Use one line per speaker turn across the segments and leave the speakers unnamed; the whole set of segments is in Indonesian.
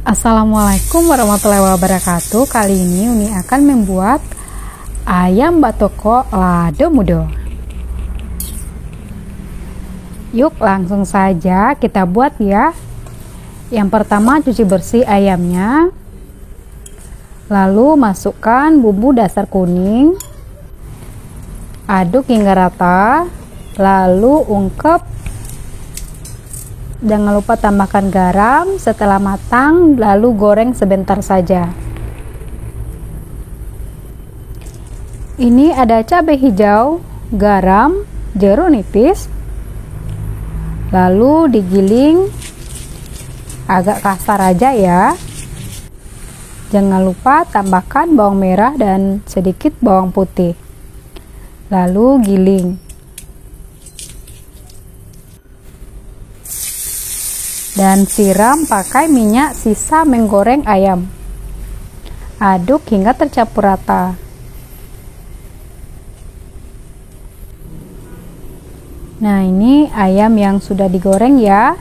Assalamualaikum warahmatullahi wabarakatuh. Kali ini Uni akan membuat ayam batoko lado mudo. Yuk langsung saja kita buat ya. Yang pertama cuci bersih ayamnya, lalu masukkan bumbu dasar kuning, aduk hingga rata, lalu ungkep. Jangan lupa tambahkan garam. Setelah matang, lalu goreng sebentar saja. Ini ada cabai hijau, garam, jeruk nipis, lalu digiling agak kasar aja ya. Jangan lupa tambahkan bawang merah dan sedikit bawang putih, lalu giling. Dan siram pakai minyak sisa menggoreng ayam. Aduk hingga tercampur rata. Nah, ini ayam yang sudah digoreng ya.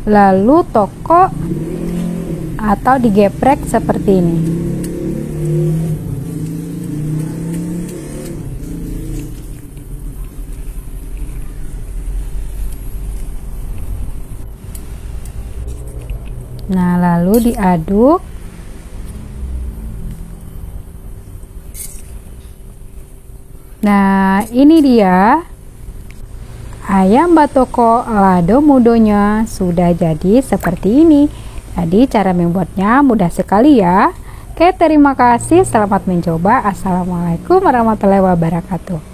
Lalu toko atau digeprek seperti ini. Nah, lalu diaduk. Nah, ini dia ayam batoko lado mudonya sudah jadi seperti ini. Jadi cara membuatnya mudah sekali ya. Oke, terima kasih. Selamat mencoba. Assalamualaikum warahmatullahi wabarakatuh.